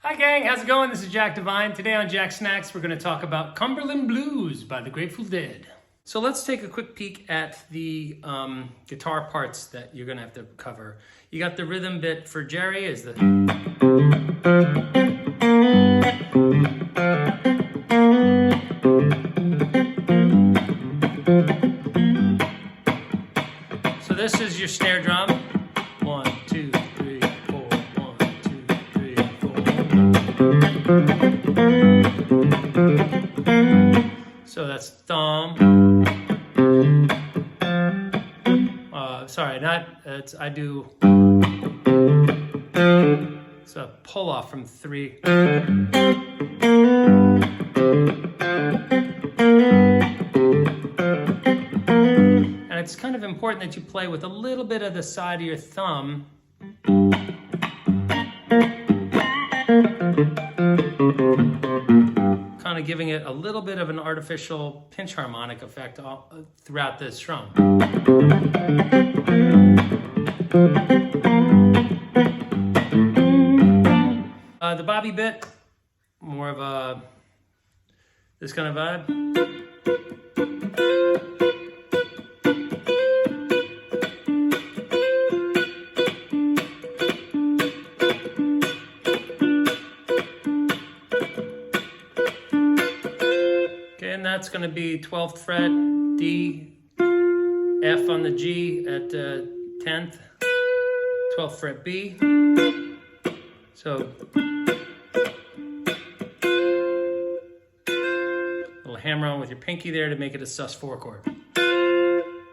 Hi gang, how's it going? This is Jack Devine. Today on Jack Snacks, we're going to talk about Cumberland Blues by the Grateful Dead. So let's take a quick peek at the guitar parts that you're going to have to cover. You got the rhythm bit for Jerry is the... So this is your snare drum. 1, 2, 3, 4, 1, 2, 3, 4. So that's thumb. Sorry, I do. It's a pull off from 3. And it's kind of important that you play with a little bit of the side of your thumb. Kind of giving it a little bit of an artificial pinch harmonic effect throughout this strum. The Bobby bit, more of this kind of vibe. And that's going to be 12th fret, D, F on the G at 10th, 12th fret B. So, little hammer on with your pinky there to make it a sus4 chord.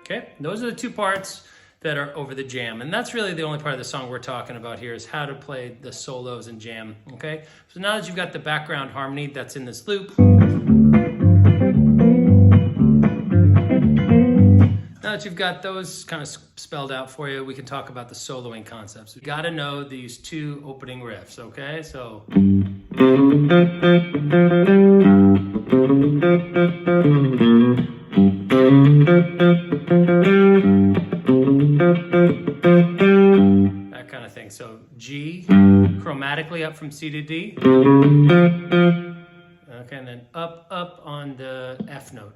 Okay, those are the two parts that are over the jam. And that's really the only part of the song we're talking about here is how to play the solos and jam, okay? So now that you've got the background harmony that's in this loop, now that you've got those kind of spelled out for you, we can talk about the soloing concepts. You got to know these two opening riffs, okay? So. That kind of thing. So G, chromatically up from C to D. Okay, and then up on the F note.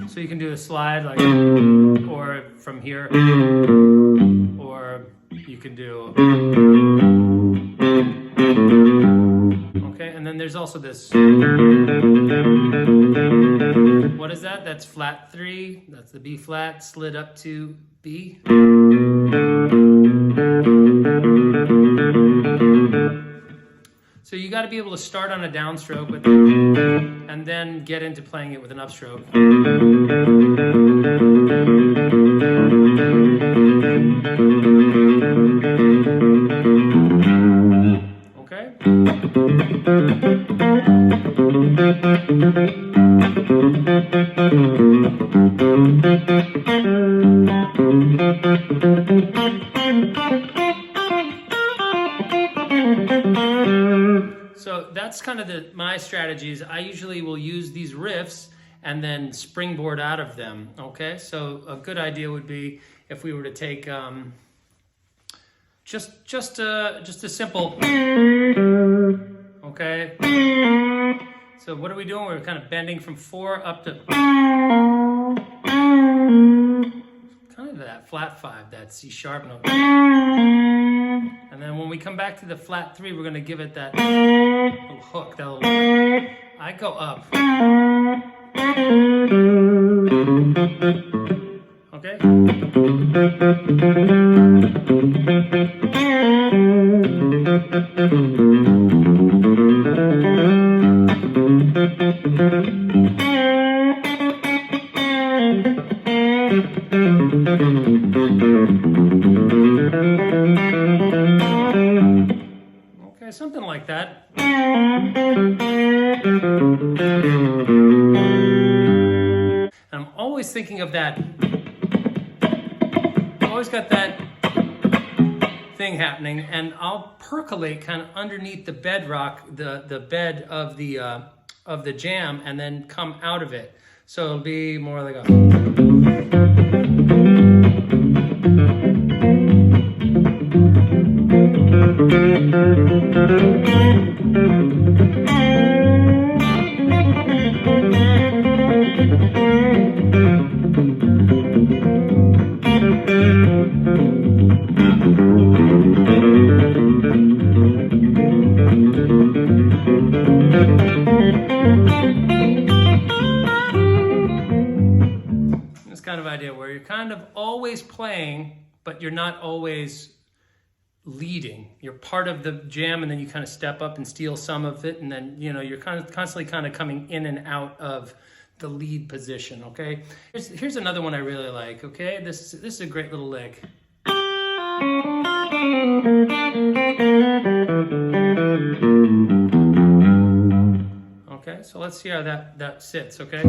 So you can do a slide like, or from here, or you can do, okay, and then there's also this, what is that? That's flat 3, that's the B flat, slid up to B. So you got to be able to start on a downstroke with it, and then get into playing it with an upstroke. Okay? So that's kind of my strategies. I usually will use these riffs and then springboard out of them, okay? So a good idea would be if we were to take just a simple, okay? So what are we doing? We're kind of bending from 4 up to kind of that flat 5, that C sharp note. And then when we come back to the flat 3, we're going to give it that little hook. That little, I go up. Okay? Okay, something like that. And I'm always thinking of that. I've always got that thing happening, and I'll percolate kind of underneath the bedrock, the bed of the jam, and then come out of it. So it'll be more like a... This kind of idea where you're kind of always playing, but you're not always leading. You're part of the jam, and then you kind of step up and steal some of it, and then you're kind of constantly kind of coming in and out of the lead position. Okay, here's another one I really like. Okay, this is a great little lick. Okay, so let's see how that sits. Okay.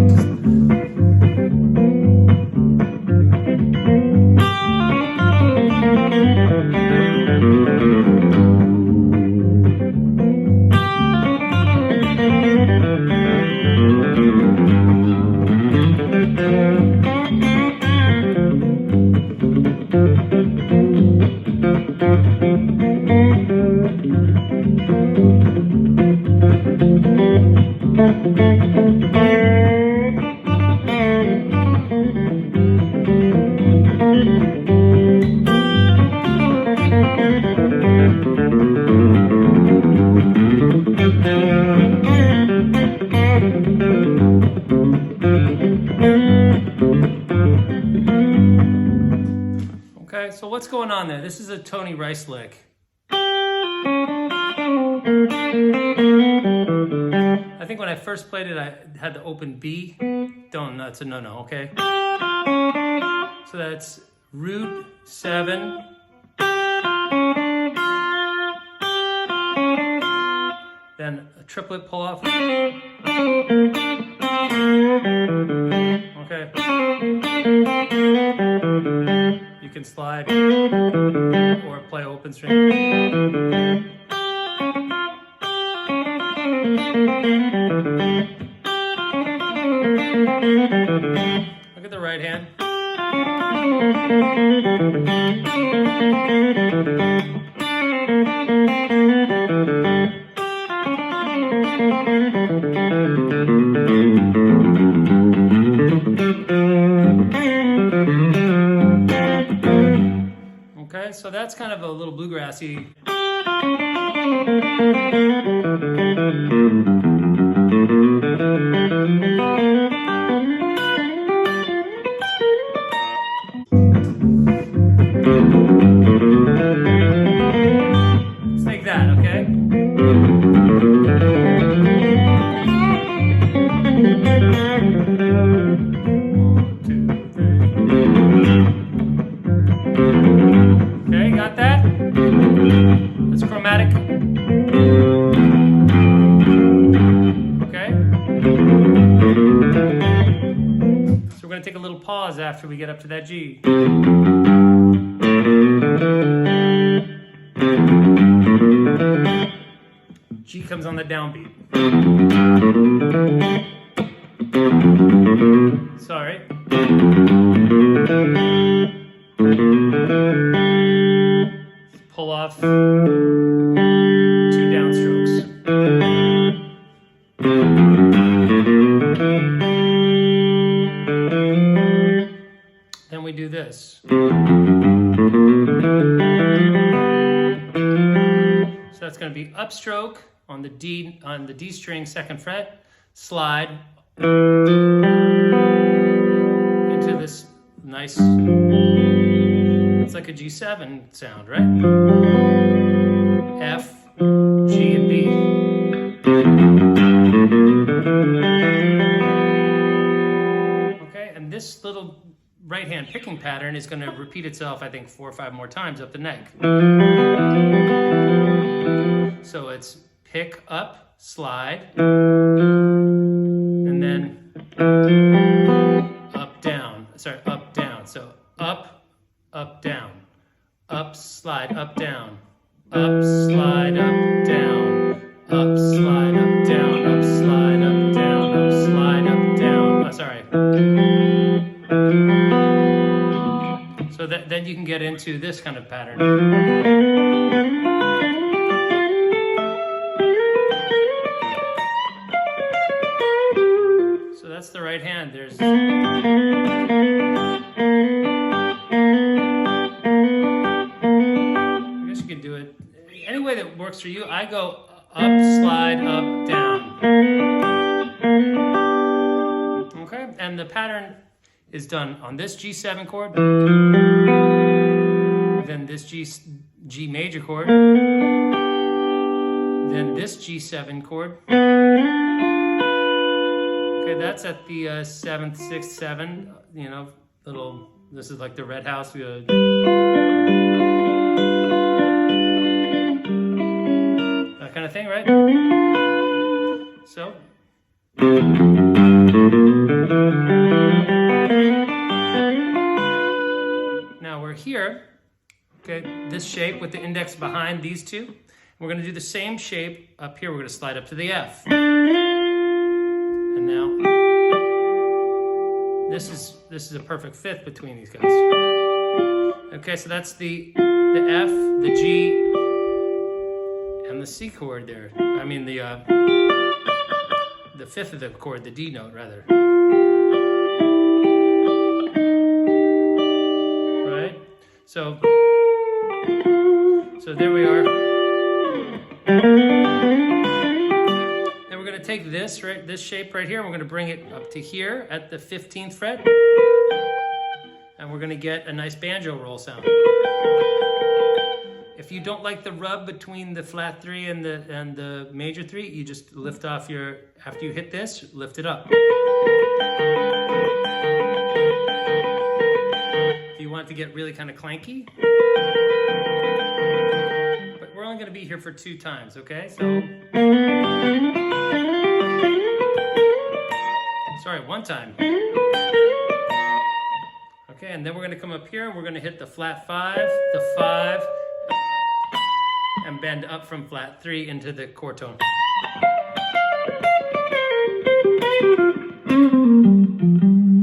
Okay, so what's going on there? This is a Tony Rice lick. I think when I first played it, I had the open B. That's a no-no, okay? So that's root 7. Then a triplet pull off. Okay. You can slide or play open string. Look at the right hand. Okay, so that's kind of a little bluegrassy. Let's take that, okay? Okay, got that? That's chromatic. Okay. So we're going to take a little pause after we get up to that G. G comes on the downbeat. Sorry. Pull off 2 downstrokes. Then we do this. So that's going to be upstroke on the D string, 2nd fret, slide into this nice, it's like a G7 sound, right? F, G, and B. Okay, and this little right hand picking pattern is going to repeat itself, I think, 4 or 5 more times up the neck. So it's pick up, slide, and then up, down. Sorry, up, down. So up, down. Up, slide, up, down. Up, slide, up, down. Up, slide, up, down. Up, slide, up, down. Up, slide, up, down. Oh, sorry. then you can get into this kind of pattern. So that's the right hand. There's I guess you can do it any way that works for you. I go up, slide, up, down. Okay, and the pattern is done on this G7 chord, then this G major chord, then this G7 chord. Okay, that's at the 7th, 6th, 7, you know, little, this is like the red house. We go, that kind of thing, right? So. Now we're here, okay, this shape with the index behind these two. We're going to do the same shape up here. We're going to slide up to the F. And now, this is a perfect fifth between these guys. Okay, so that's the F, the G, and the C chord there. I mean the fifth of the chord, the D note rather. Right? So there we are. Then we're going to take this, right, this shape right here, and we're going to bring it up to here at the 15th fret. And we're going to get a nice banjo roll sound. If you don't like the rub between the flat 3 and the major 3, you just lift off your, after you hit this, lift it up. If you want to get really kind of clanky. But we're only going to be here for 2 times, okay? So, sorry, 1 time. Okay, and then we're going to come up here and we're going to hit the flat 5, the 5, and bend up from flat 3 into the chord tone.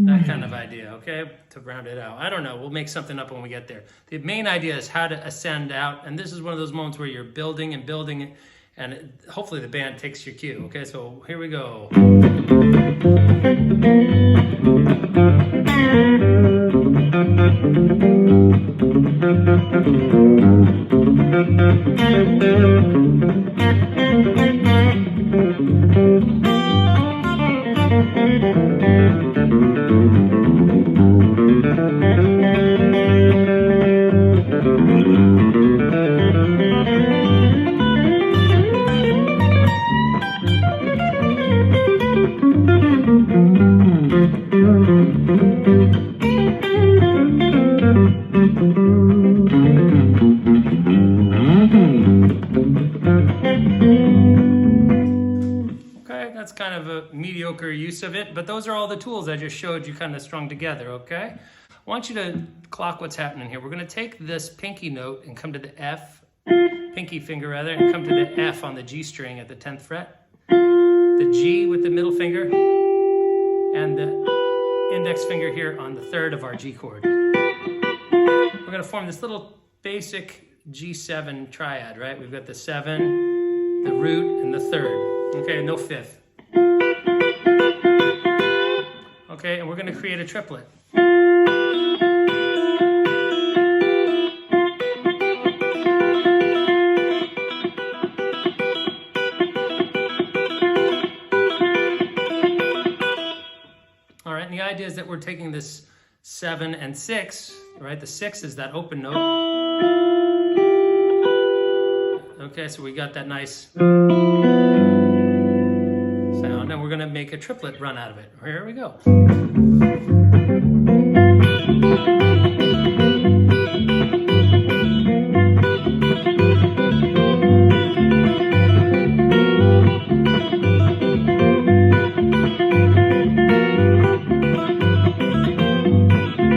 That kind of idea, okay, to round it out. I don't know, we'll make something up when we get there. The main idea is how to ascend out, and this is one of those moments where you're building and building, and hopefully the band takes your cue. Okay, so here we go. That's kind of a mediocre use of it, but those are all the tools I just showed you kind of strung together, okay? I want you to clock what's happening here. We're going to take this pinky note and come to the F, pinky finger rather, and come to the F on the G string at the 10th fret, the G with the middle finger, and the index finger here on the 3rd of our G chord. We're going to form this little basic G7 triad, right? We've got the 7, the root, and the 3rd. Okay, no 5th. Okay, and we're going to create a triplet. All right, and the idea is that we're taking this 7 and 6, right? The 6 is that open note. Okay, so we got that nice sound, and we're going to make a triplet run out of it. Here we go.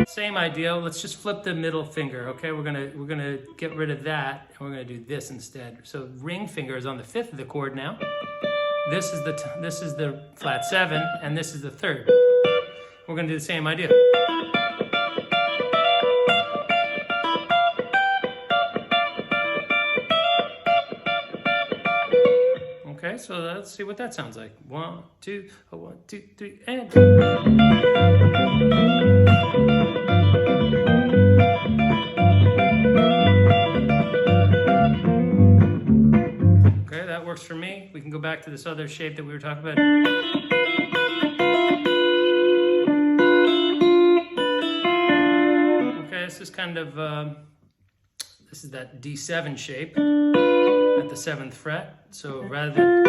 Same idea. Let's just flip the middle finger. Okay, we're gonna get rid of that, and we're gonna do this instead. So ring finger is on the 5th of the chord now. This is the flat 7, and this is the 3rd. We're going to do the same idea. Okay, so let's see what that sounds like. 1, 2, 1, 2, 3, and. Okay, that works for me. We can go back to this other shape that we were talking about. Okay, this is kind of, this is that D7 shape at the 7th fret. So rather than,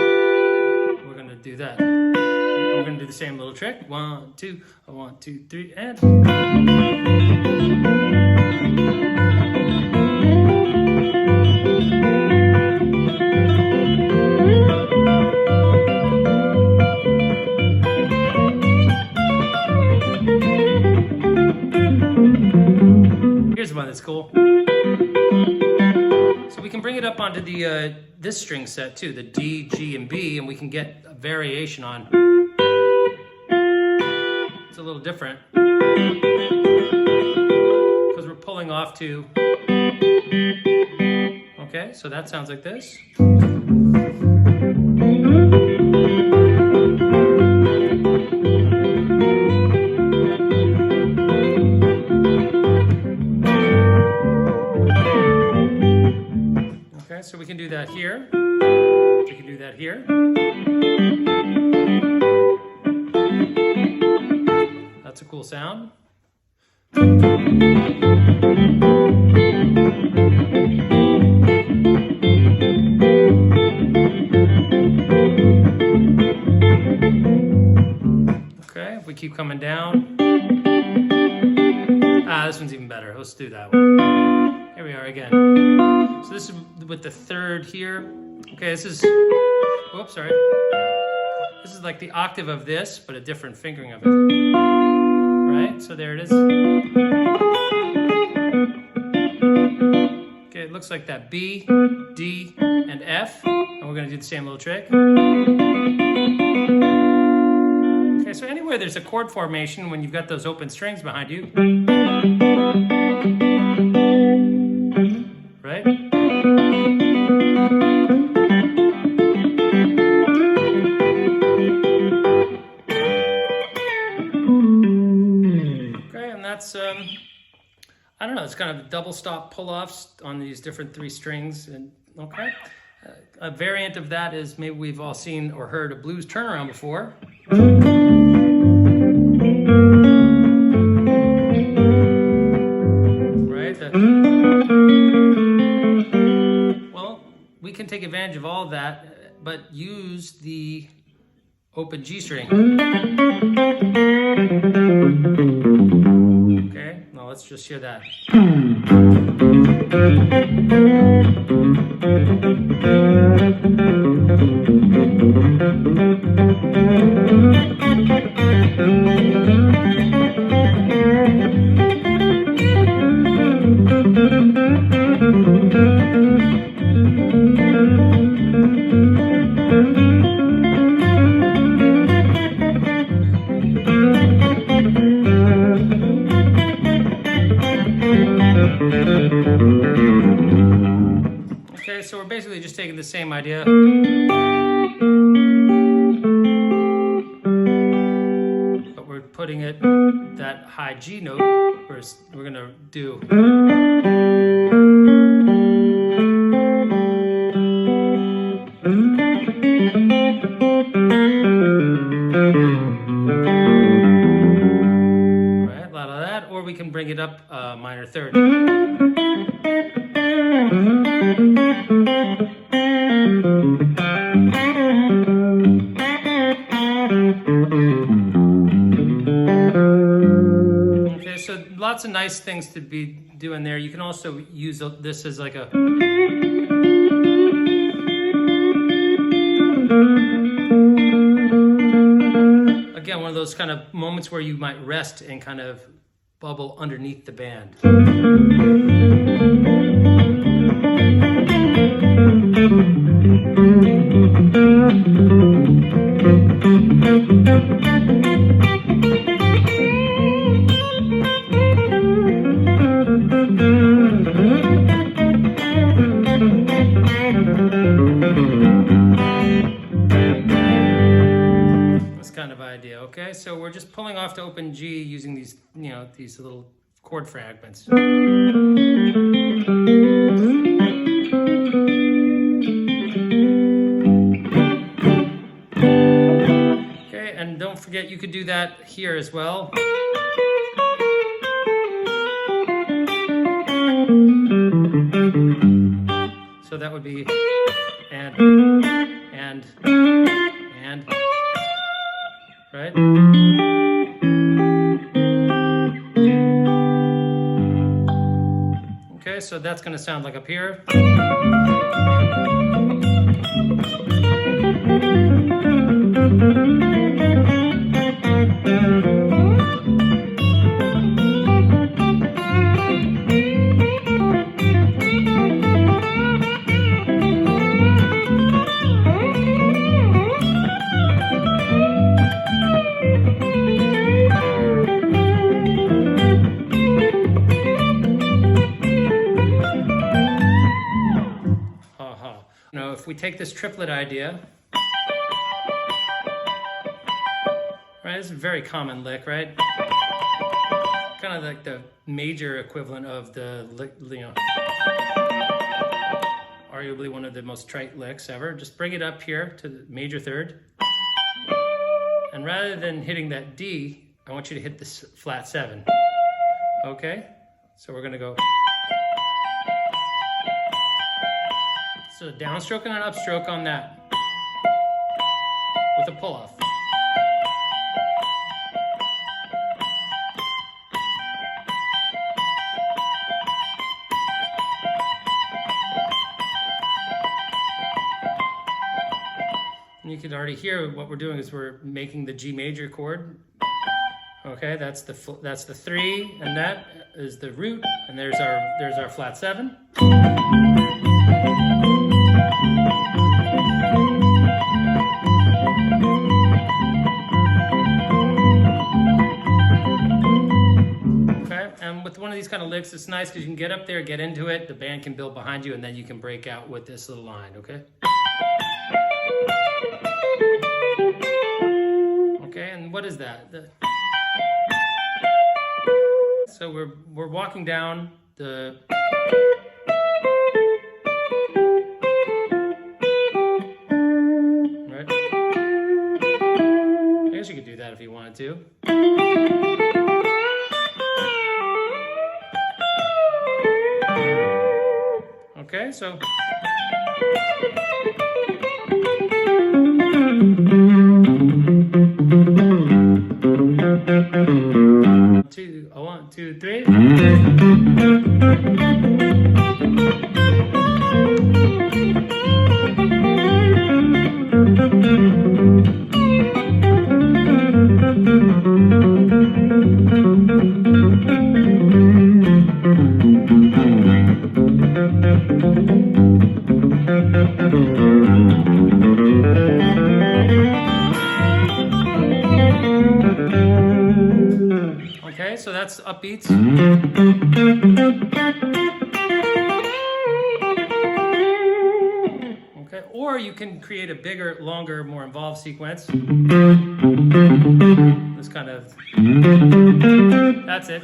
we're going to do that. We're going to do the same little trick. 1, 2, 1, 2, 3, and. Here's one that's cool. So we can bring it up onto the this string set too, the D, G, and B, and we can get a variation on. It's a little different because we're pulling off to. Okay, so that sounds like this. So we can do that here. We can do that here. That's a cool sound. Okay, if we keep coming down. This one's even better. Let's do that one. Here we are again. So this is with the 3rd here. Okay, this is, oops, sorry. This is like the octave of this, but a different fingering of it. Right, so there it is. Okay, it looks like that B, D, and F. And we're gonna do the same little trick. Okay, so anywhere there's a chord formation when you've got those open strings behind you. Right? Okay, and that's, I don't know, it's kind of double stop pull-offs on these different 3 strings. And okay, a variant of that is maybe we've all seen or heard a blues turnaround before. Right? Well, we can take advantage of all of that, but use the open G string. Okay, now let's just hear that. Okay, so we're basically just taking the same idea. But we're putting it, that high G note, we're gonna do. Right, a lot of that, or we can bring it up minor 3rd. Okay, so lots of nice things to be doing there. You can also use this as like a... Again, one of those kind of moments where you might rest and kind of bubble underneath the band. kind of idea, okay? So we're just pulling off to open G using these, you know, these little chord fragments. Okay, and don't forget you could do that here as well. So that would be and, right? Okay, so that's going to sound like up here. Now, if we take this triplet idea, right, this is a very common lick, right? Kind of like the major equivalent of the, you know, arguably one of the most trite licks ever. Just bring it up here to the major third. And rather than hitting that D, I want you to hit this flat 7. Okay? So we're gonna go. So downstroke and an upstroke on that with a pull-off. And you can already hear what we're doing is we're making the G major chord. Okay, that's the 3, and that is the root, and there's our flat 7. With one of these kind of licks, it's nice because you can get up there, get into it, the band can build behind you, and then you can break out with this little line, okay? Okay, and what is that? So we're walking down the... Right? I guess you could do that if you wanted to. Okay, so one, two, three. Okay, so that's upbeats. Okay, or you can create a bigger, longer, more involved sequence. This kind of, that's it.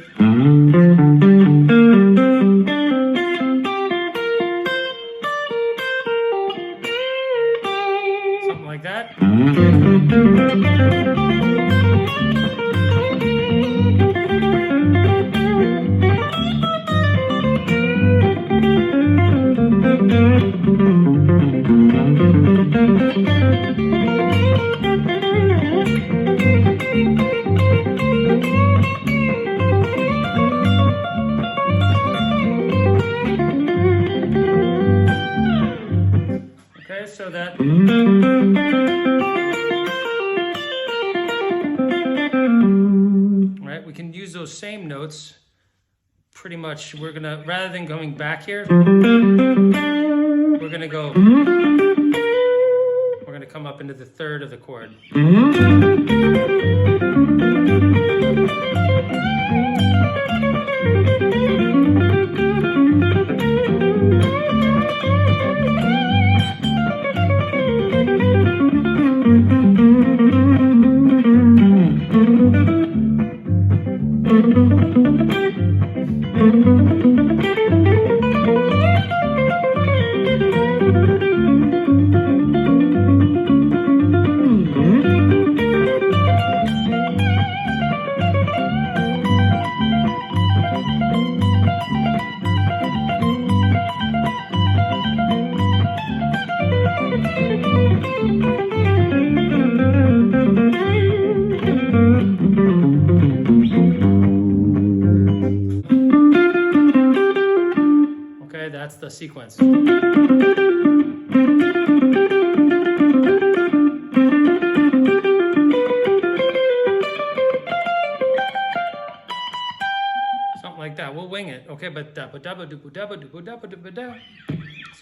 Something like that. Okay, so that right, we can use those same notes pretty much. We're gonna, rather than going back here, we're gonna go, we're gonna come up into the third of the chord. sequence. Something like that. We'll wing it, okay? But so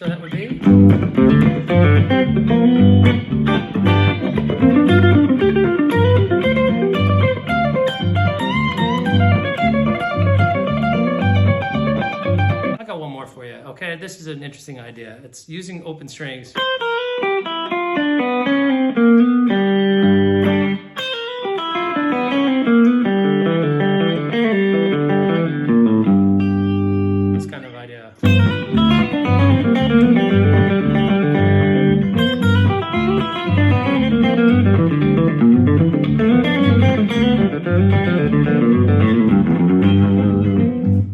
that would be. I got one more for you, okay? This is an interesting idea. It's using open strings. This kind of idea.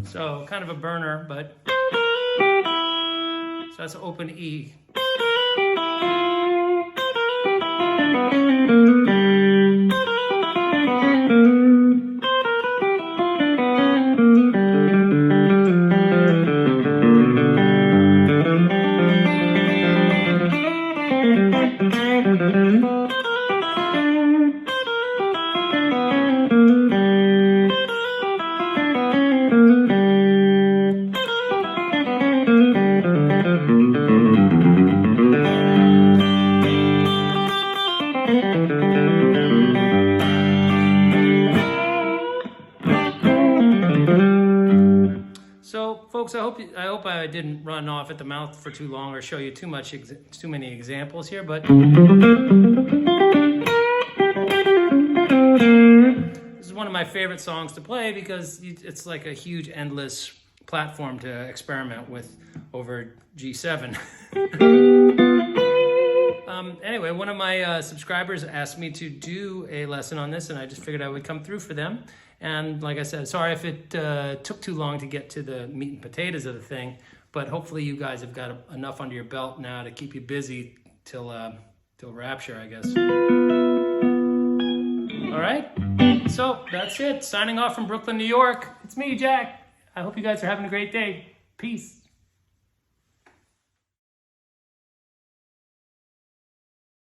So kind of a burner, but so that's an open E. So, folks, I hope I didn't run off at the mouth for too long or show you too many examples here, but this is one of my favorite songs to play because it's like a huge, endless platform to experiment with over G7. Anyway, one of my subscribers asked me to do a lesson on this, and I just figured I would come through for them. And like I said, sorry if it took too long to get to the meat and potatoes of the thing, but hopefully you guys have got enough under your belt now to keep you busy till Rapture, I guess. All right, so that's it. Signing off from Brooklyn, New York. It's me, Jack. I hope you guys are having a great day. Peace.